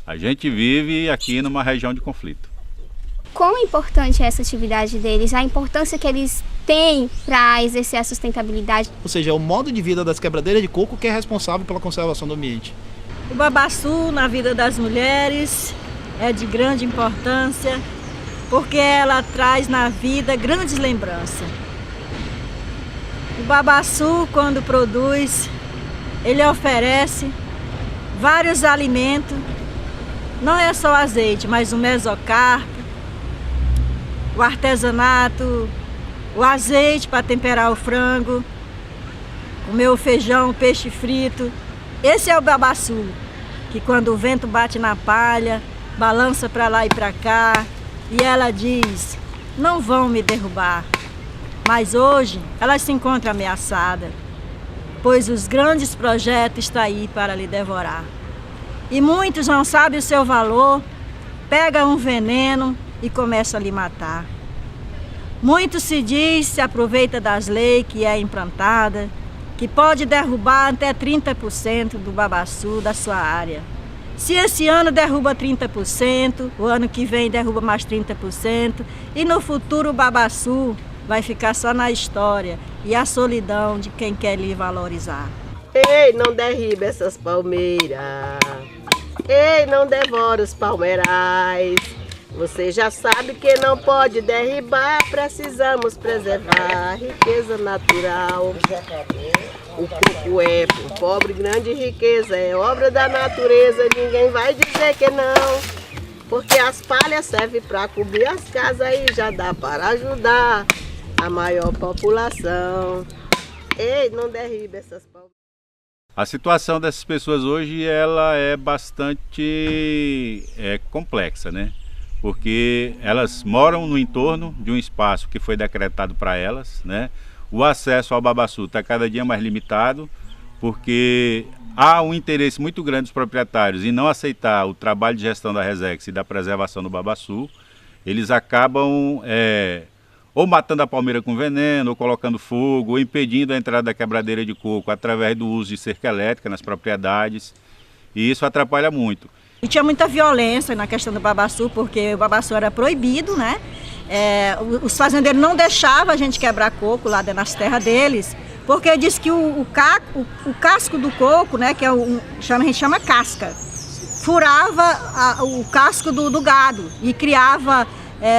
A gente vive aqui numa região de conflito. Quão importante é essa atividade deles? A importância que eles têm para exercer a sustentabilidade? Ou seja, é o modo de vida das quebradeiras de coco que é responsável pela conservação do ambiente. O babaçu na vida das mulheres é de grande importância, porque ela traz na vida grandes lembranças. O babaçu, quando produz, ele oferece vários alimentos, não é só azeite, mas o mesocarpo, o artesanato, o azeite para temperar o frango, comer o feijão, o peixe frito. Esse é o babaçu, que quando o vento bate na palha, balança para lá e para cá, e ela diz, não vão me derrubar. Mas hoje ela se encontra ameaçada, pois os grandes projetos estão aí para lhe devorar. E muitos não sabem o seu valor, pegam um veneno e começam a lhe matar. Muito se diz, se aproveita das leis que é implantada, que pode derrubar até 30% do babaçu da sua área. Se esse ano derruba 30%, o ano que vem derruba mais 30%, e no futuro o babaçu vai ficar só na história e a solidão de quem quer lhe valorizar. Ei, não derriba essas palmeiras. Ei, não devora os palmeirais. Você já sabe que não pode derribar, precisamos preservar a riqueza natural. O coco é pobre, grande riqueza, é obra da natureza, ninguém vai dizer que não. Porque as palhas servem para cobrir as casas e já dá para ajudar a maior população. Ei, não derriba essas palmeiras. A situação dessas pessoas hoje ela é bastante complexa, né? Porque elas moram no entorno de um espaço que foi decretado para elas, né? O acesso ao babaçu está cada dia mais limitado, porque há um interesse muito grande dos proprietários em não aceitar o trabalho de gestão da Resex e da preservação do babaçu. Eles acabam ou matando a palmeira com veneno, ou colocando fogo, ou impedindo a entrada da quebradeira de coco através do uso de cerca elétrica nas propriedades, e isso atrapalha muito. E tinha muita violência na questão do babaçu, porque o babaçu era proibido, né? Os fazendeiros não deixavam a gente quebrar coco lá nas terras deles, porque diz que o casco do coco, né, que a gente chama casca, furava o casco do gado e criava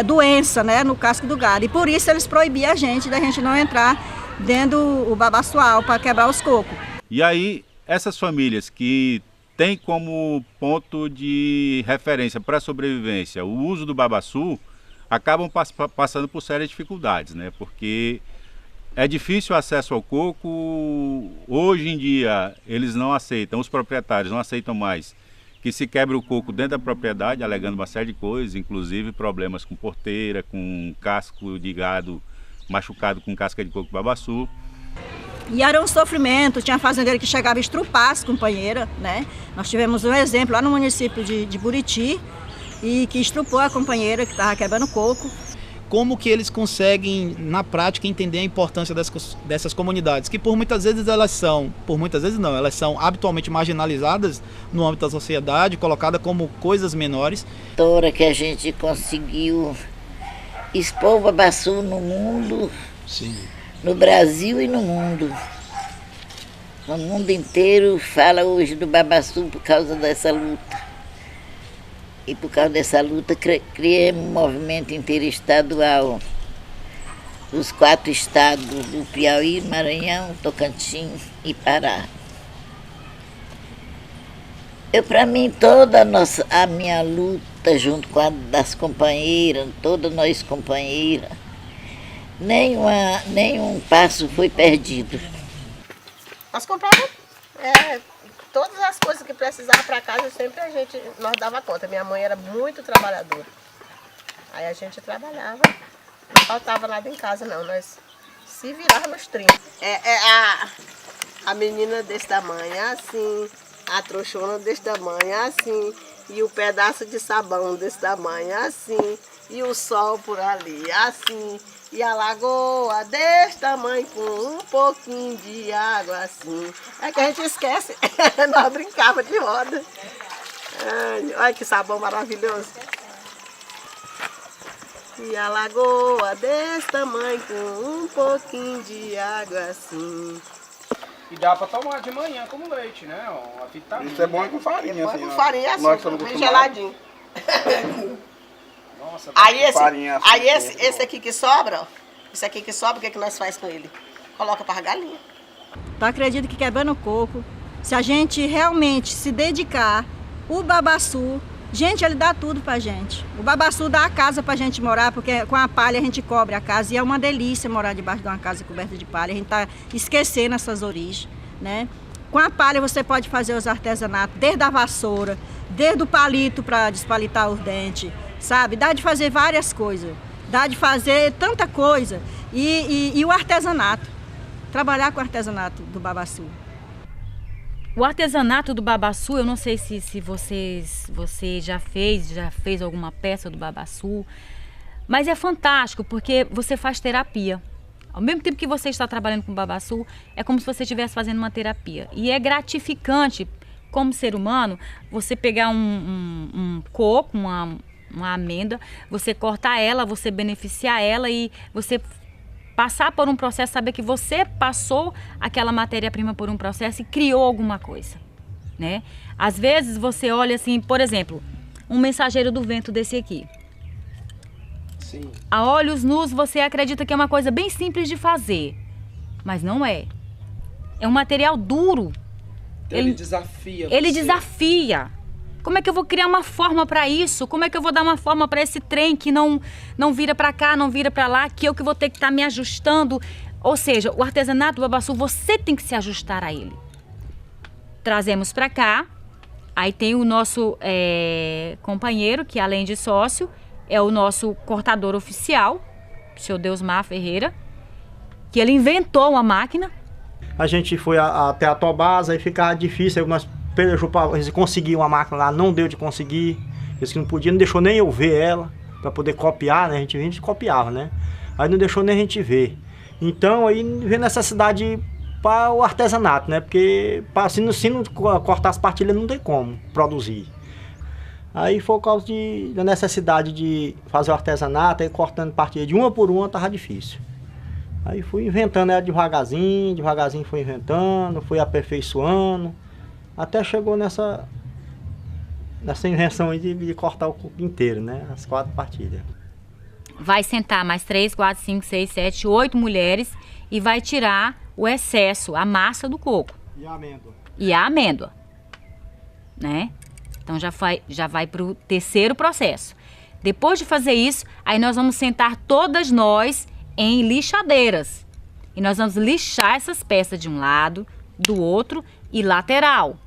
doença, né, no casco do gado. E por isso eles proibiam a gente da gente não entrar dentro do babaçual para quebrar os cocos. E aí, essas famílias que têm como ponto de referência para a sobrevivência o uso do babaçu, acabam passando por sérias dificuldades, né? Porque é difícil o acesso ao coco. Hoje em dia eles não aceitam, os proprietários não aceitam mais que se quebre o coco dentro da propriedade, alegando uma série de coisas, inclusive problemas com porteira, com casco de gado machucado com casca de coco babaçu. E era um sofrimento, tinha fazendeiro que chegava a estrupar as companheiras, né? Nós tivemos um exemplo lá no município de Buriti, e que estrupou a companheira que estava quebrando coco. Como que eles conseguem, na prática, entender a importância dessas comunidades, que por muitas vezes elas são habitualmente marginalizadas no âmbito da sociedade, colocadas como coisas menores. A hora que a gente conseguiu expor o babaçu no mundo, sim, no Brasil e no mundo. O mundo inteiro fala hoje do babaçu por causa dessa luta. E por causa dessa luta criamos um movimento interestadual dos 4 estados do Piauí, Maranhão, Tocantins e Pará. Para mim, toda a minha luta junto com a das companheiras, todas nós companheiras, nenhum passo foi perdido. Nós comprávamos todas as coisas que precisava para casa, nós dava conta. Minha mãe era muito trabalhadora. Aí a gente trabalhava, não faltava nada em casa não, nós se virávamos nos 30. A menina desse tamanho assim, a trouxona desse tamanho assim, e o pedaço de sabão desse tamanho assim, e o sol por ali assim, e a lagoa desse tamanho com um pouquinho de água assim. É que a gente esquece, nós brincava de roda. Ai, olha que sabor maravilhoso. E a lagoa desse tamanho com um pouquinho de água assim. E dá pra tomar de manhã como leite, né? Uma vitamina. Isso é bom com farinha, Põe assim. com farinha e açúcar, bem geladinho. Nossa, Aí esse aqui que sobra, ó. Esse aqui que sobra, o que, é que nós faz com ele? Coloca para galinha. Eu acredito que quebrando coco, se a gente realmente se dedicar, o babaçu, gente, ele dá tudo pra gente. O babaçu dá a casa pra gente morar, porque com a palha a gente cobre a casa e é uma delícia morar debaixo de uma casa coberta de palha. A gente tá esquecendo essas origens, né? Com a palha você pode fazer os artesanatos, desde a vassoura, desde o palito para despalitar os dentes, sabe? Dá de fazer várias coisas, dá de fazer tanta coisa. E o artesanato, trabalhar com o artesanato do babaçu. O artesanato do babaçu, eu não sei se você já fez alguma peça do babaçu, mas é fantástico porque você faz terapia. Ao mesmo tempo que você está trabalhando com babaçu, é como se você estivesse fazendo uma terapia. E é gratificante, como ser humano, você pegar um coco, uma amêndoa, você cortar ela, você beneficiar ela e você passar por um processo, saber que você passou aquela matéria-prima por um processo e criou alguma coisa, né? Às vezes você olha assim, por exemplo, um mensageiro do vento desse aqui. Sim. A olhos nus você acredita que é uma coisa bem simples de fazer, mas não é. É um material duro. Ele desafia Ele você. desafia. Como é que eu vou criar uma forma para isso? Como é que eu vou dar uma forma para esse trem que não vira para cá, não vira para lá, que eu que vou ter que estar me ajustando? Ou seja, o artesanato do babaçu, você tem que se ajustar a ele. Trazemos para cá, aí tem o nosso companheiro, que além de sócio, é o nosso cortador oficial, o senhor Deusmar Ferreira, que ele inventou uma máquina. A gente foi até a Tobasa e ficava difícil, aí nós eles conseguiram uma máquina lá, não deu de conseguir, eles que não podiam, não deixou nem eu ver ela, para poder copiar, né? A gente copiava, né? Aí não deixou nem a gente ver. Então aí veio necessidade para o artesanato, né? Porque se não cortar as partilhas não tem como produzir. Aí foi por causa da necessidade de fazer o artesanato, aí cortando partilha de uma por uma tava difícil. Aí fui inventando ela devagarzinho fui inventando, fui aperfeiçoando, até chegou nessa invenção aí de cortar o coco inteiro, né? As 4 partilhas. Vai sentar mais 3, 4, 5, 6, 7, 8 mulheres e vai tirar o excesso, a massa do coco. E a amêndoa. E a amêndoa, né? Então já vai para o terceiro processo. Depois de fazer isso, aí nós vamos sentar todas nós em lixadeiras. E nós vamos lixar essas peças de um lado, do outro e lateral.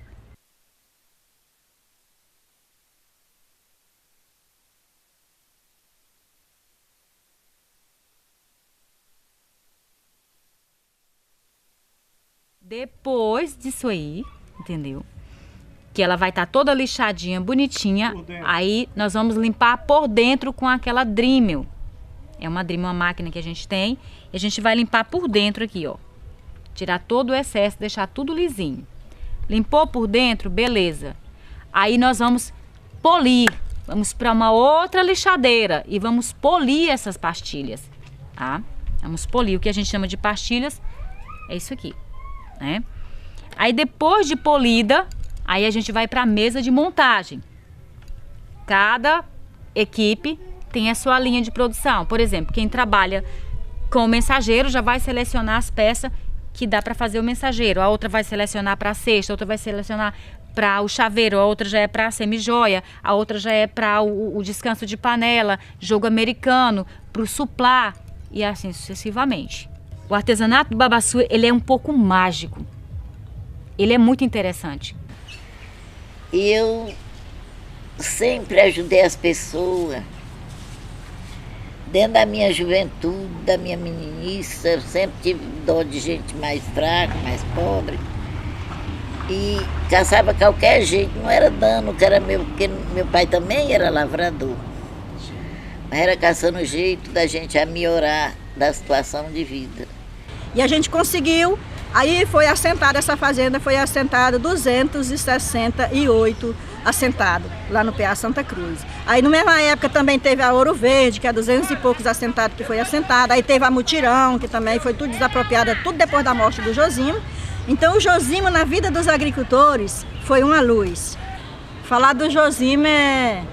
Depois disso aí, entendeu? Que ela vai estar toda lixadinha, bonitinha. Aí nós vamos limpar por dentro com aquela Dremel. É uma Dremel, uma máquina que a gente tem. E a gente vai limpar por dentro aqui, ó. Tirar todo o excesso, deixar tudo lisinho. Limpou por dentro, beleza. Aí nós vamos polir. Vamos para uma outra lixadeira e vamos polir essas pastilhas, tá? Vamos polir. O que a gente chama de pastilhas é isso aqui, né? Aí depois de polida, aí a gente vai para a mesa de montagem. Cada equipe tem a sua linha de produção. Por exemplo, quem trabalha com o mensageiro já vai selecionar as peças que dá para fazer o mensageiro. A outra vai selecionar para a cesta, a outra vai selecionar para o chaveiro, a outra já é para a semijoia, a outra já é para o descanso de panela, jogo americano, para o suplá e assim sucessivamente. O artesanato do babaçu, ele é um pouco mágico. Ele é muito interessante. Eu sempre ajudei as pessoas. Dentro da minha juventude, da minha meninice, eu sempre tive dó de gente mais fraca, mais pobre. E caçava qualquer jeito, não era dano, que era meu, porque meu pai também era lavrador. Mas era caçando jeito da gente a melhorar da situação de vida. E a gente conseguiu Aí foi assentada, essa fazenda foi assentada 268 assentados lá no PA Santa Cruz. Aí na mesma época também teve a Ouro Verde, que é 200 e poucos assentados que foi assentada. Aí teve a Mutirão, que também foi tudo desapropriada, tudo depois da morte do Josimo. Então o Josimo na vida dos agricultores foi uma luz. Falar do Josimo é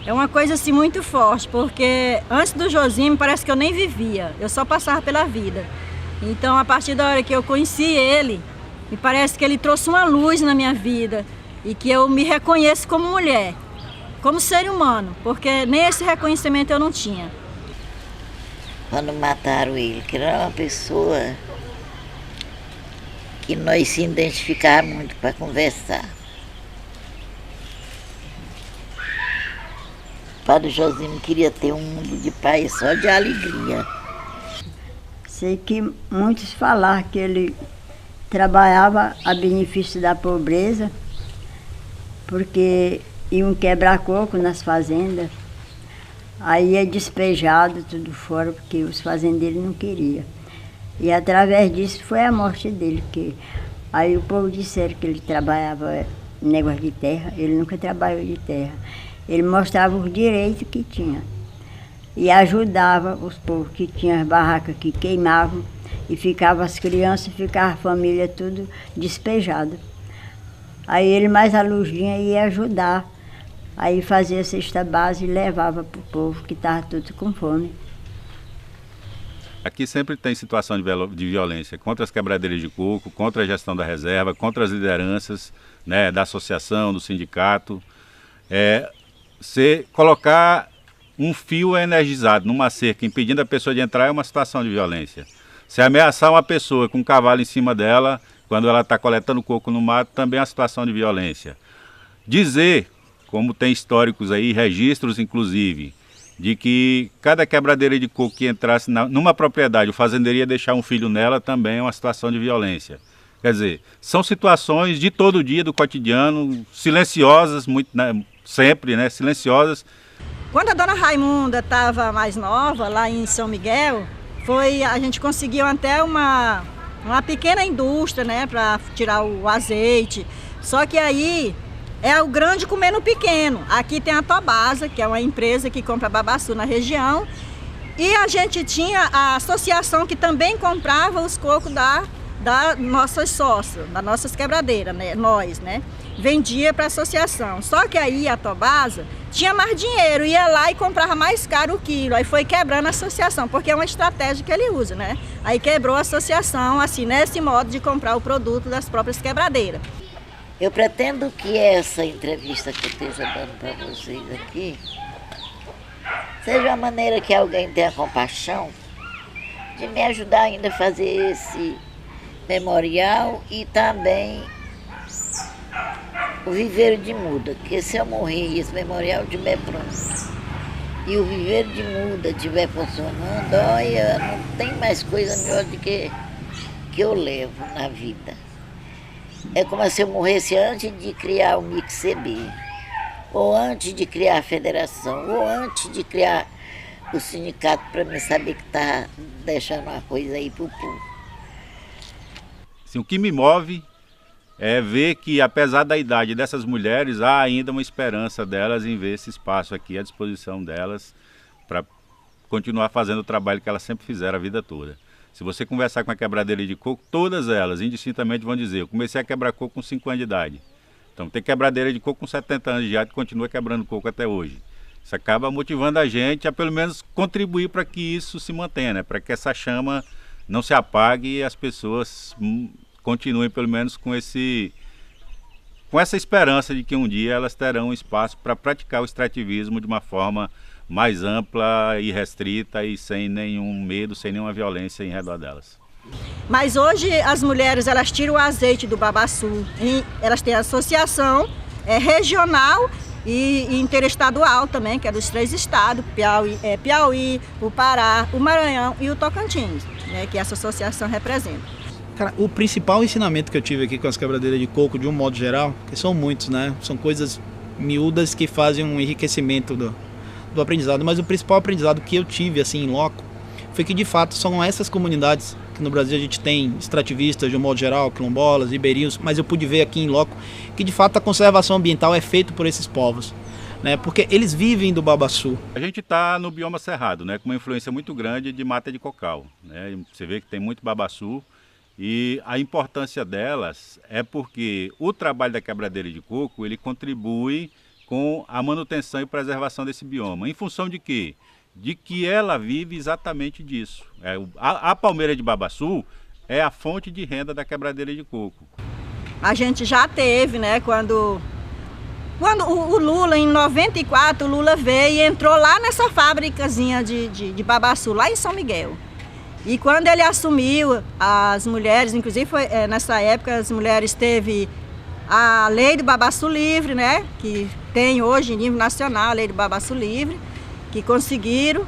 uma coisa assim muito forte, porque antes do Josimo parece que eu nem vivia, eu só passava pela vida. Então a partir da hora que eu conheci ele, me parece que ele trouxe uma luz na minha vida e que eu me reconheço como mulher, como ser humano, porque nem esse reconhecimento eu não tinha. Quando mataram ele, que era uma pessoa que nós se identificávamos muito para conversar. O padre Josimo queria ter um mundo de paz só de alegria. Sei que muitos falaram que ele trabalhava a benefício da pobreza, porque iam quebrar coco nas fazendas, aí é despejado tudo fora, porque os fazendeiros não queriam. E através disso foi a morte dele, que aí o povo disseram que ele trabalhava negócio de terra, ele nunca trabalhou de terra. Ele mostrava os direitos que tinha e ajudava os povos que tinham as barracas que queimavam e ficavam as crianças, ficava a família tudo despejada. Aí ele mais a luzinha ia ajudar, aí fazia a cesta base e levava para o povo que estava tudo com fome. Aqui sempre tem situação de violência contra as quebradeiras de coco, contra a gestão da reserva, contra as lideranças, né, da associação, do sindicato. Se colocar um fio energizado numa cerca impedindo a pessoa de entrar é uma situação de violência. Se ameaçar uma pessoa com um cavalo em cima dela, quando ela está coletando coco no mato, também é uma situação de violência. Dizer, como tem históricos aí, registros inclusive, de que cada quebradeira de coco que entrasse numa propriedade, o fazendeiro ia deixar um filho nela, também é uma situação de violência. Quer dizer, são situações de todo dia, do cotidiano, silenciosas, muito, né, sempre, né, silenciosas. Quando a dona Raimunda estava mais nova, lá em São Miguel, a gente conseguiu até uma pequena indústria, né, para tirar o azeite. Só que aí é o grande comendo o pequeno. Aqui tem a Tobasa, que é uma empresa que compra babaçu na região. E a gente tinha a associação que também comprava os cocos da nossas sócias, das nossas quebradeiras, né, nós, né? Vendia para a associação. Só que aí a Tobasa tinha mais dinheiro, ia lá e comprava mais caro o quilo. Aí foi quebrando a associação, porque é uma estratégia que ele usa, né? Aí quebrou a associação, assim, nesse modo de comprar o produto das próprias quebradeiras. Eu pretendo que essa entrevista que eu esteja dando para vocês aqui seja uma maneira que alguém tenha compaixão de me ajudar ainda a fazer esse memorial e também o Viveiro de Muda, que se eu morrer e esse memorial estiver pronto e o Viveiro de Muda estiver funcionando, olha, não tem mais coisa melhor do que eu levo na vida. É como se eu morresse antes de criar o MIC-CB, ou antes de criar a federação, ou antes de criar o sindicato, para mim saber que está deixando uma coisa aí para o povo. Assim, o que me move é ver que, apesar da idade dessas mulheres, há ainda uma esperança delas em ver esse espaço aqui à disposição delas para continuar fazendo o trabalho que elas sempre fizeram a vida toda. Se você conversar com a quebradeira de coco, todas elas, indistintamente, vão dizer: eu comecei a quebrar coco com 5 anos de idade. Então tem quebradeira de coco com 70 anos de idade que continua quebrando coco até hoje. Isso acaba motivando a gente a pelo menos contribuir para que isso se mantenha, né? Para que essa chama não se apague e as pessoas continuem pelo menos com essa esperança de que um dia elas terão um espaço para praticar o extrativismo de uma forma mais ampla e restrita e sem nenhum medo, sem nenhuma violência em redor delas. Mas hoje as mulheres, elas tiram o azeite do babaçu, elas têm associação regional e interestadual também, que é dos 3 estados, Piauí, o Pará, o Maranhão e o Tocantins, né, que essa associação representa. Cara, o principal ensinamento que eu tive aqui com as quebradeiras de coco, de um modo geral, que são muitos, né, são coisas miúdas que fazem um enriquecimento do aprendizado, mas o principal aprendizado que eu tive assim em loco foi que de fato são essas comunidades, que no Brasil a gente tem extrativistas de um modo geral, quilombolas, ribeirinhos, mas eu pude ver aqui em loco que de fato a conservação ambiental é feita por esses povos, né, porque eles vivem do babaçu. A gente está no bioma cerrado, né, com uma influência muito grande de mata de cocal, né, você vê que tem muito babaçu e a importância delas é porque o trabalho da quebradeira de coco ele contribui com a manutenção e preservação desse bioma. Em função de quê? De que ela vive exatamente disso. A palmeira de babaçu é a fonte de renda da quebradeira de coco. A gente já teve, né, quando o Lula, em 94, o Lula veio e entrou lá nessa fábricazinha de babaçu, lá em São Miguel. E quando ele assumiu, as mulheres, inclusive foi, nessa época as mulheres teve a lei do babaçu livre, né, que tem hoje em nível nacional a lei do babaçu livre, que conseguiram,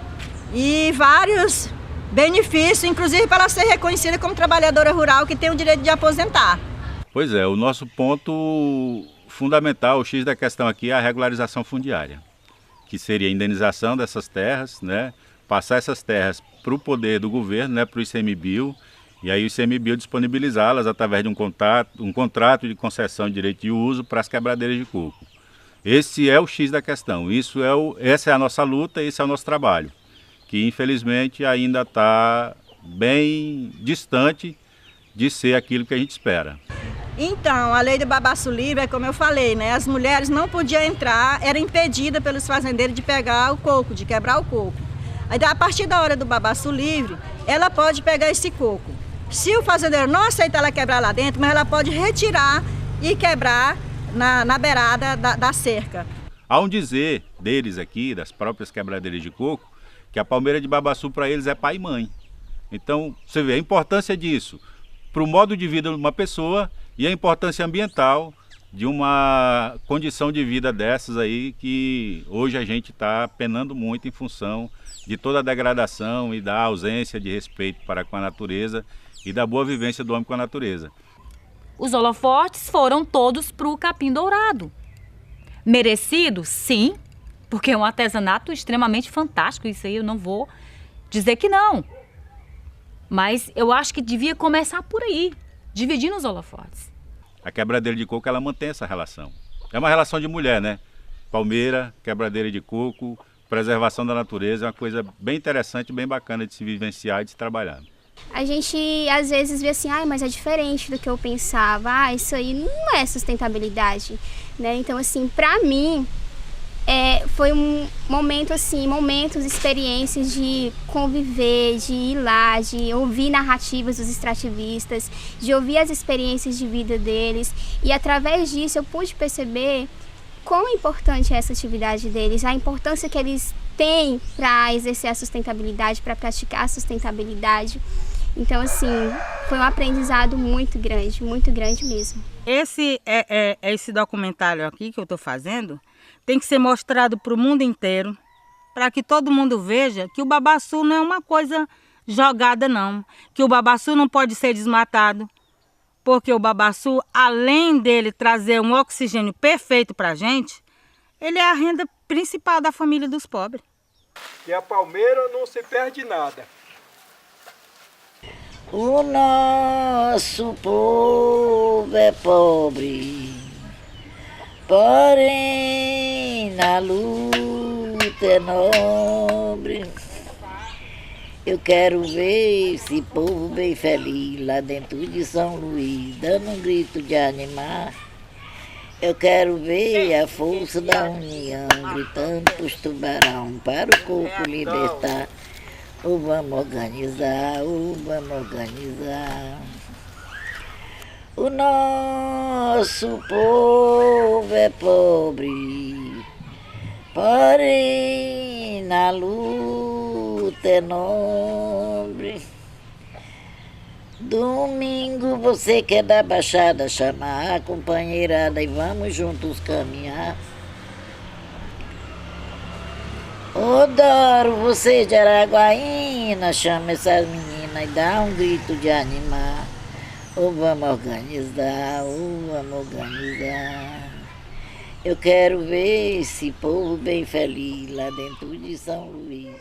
e vários benefícios, inclusive para ela ser reconhecida como trabalhadora rural que tem o direito de aposentar. Pois é, o nosso ponto fundamental, o X da questão aqui é a regularização fundiária, que seria a indenização dessas terras, né, passar essas terras para o poder do governo, né, para o ICMBio, e aí o ICMBio disponibilizá-las através de um contrato de concessão de direito de uso para as quebradeiras de coco. Esse é o X da questão, essa é a nossa luta, esse é o nosso trabalho, que infelizmente ainda está bem distante de ser aquilo que a gente espera. Então, a lei do babaçu livre é como eu falei, né? As mulheres não podiam entrar, era impedida pelos fazendeiros de pegar o coco, de quebrar o coco. Aí, a partir da hora do babaçu livre, ela pode pegar esse coco. Se o fazendeiro não aceitar ela quebrar lá dentro, mas ela pode retirar e quebrar na beirada da cerca. Há um dizer deles aqui, das próprias quebradeiras de coco, que a palmeira de babaçu para eles é pai e mãe. Então, você vê a importância disso para o modo de vida de uma pessoa e a importância ambiental de uma condição de vida dessas aí que hoje a gente está penando muito em função de toda a degradação e da ausência de respeito para com a natureza e da boa vivência do homem com a natureza. Os holofotes foram todos para o capim dourado. Merecido, sim, porque é um artesanato extremamente fantástico, isso aí eu não vou dizer que não. Mas eu acho que devia começar por aí, dividindo os holofotes. A quebradeira de coco, ela mantém essa relação. É uma relação de mulher, né? Palmeira, quebradeira de coco, preservação da natureza, é uma coisa bem interessante, bem bacana de se vivenciar e de se trabalhar. A gente às vezes vê assim, mas é diferente do que eu pensava, isso aí não é sustentabilidade, né? Então assim, pra mim, foi um momento assim, momentos, experiências de conviver, de ir lá, de ouvir narrativas dos extrativistas, de ouvir as experiências de vida deles, e através disso eu pude perceber quão importante é essa atividade deles, a importância que eles têm para exercer a sustentabilidade, para praticar a sustentabilidade. Então, assim, foi um aprendizado muito grande mesmo. Esse documentário aqui que eu estou fazendo tem que ser mostrado para o mundo inteiro, para que todo mundo veja que o babaçu não é uma coisa jogada, não. Que o babaçu não pode ser desmatado, porque o babaçu, além dele trazer um oxigênio perfeito para a gente, ele é a renda principal da família dos pobres. E a palmeira não se perde nada. O nosso povo é pobre, porém na luta é nobre. Eu quero ver esse povo bem feliz lá dentro de São Luís, dando um grito de animar. Eu quero ver a força da união, gritando pros tubarão, para o coco libertar. Vamos organizar, vamos organizar. O nosso povo é pobre, porém na luta é nobre. Domingo você quer dar baixada, chamar a companheirada e vamos juntos caminhar. Ô Doro, você de Araguaína, chama essas meninas e dá um grito de animar. Vamos organizar, vamos organizar. Eu quero ver esse povo bem feliz lá dentro de São Luís.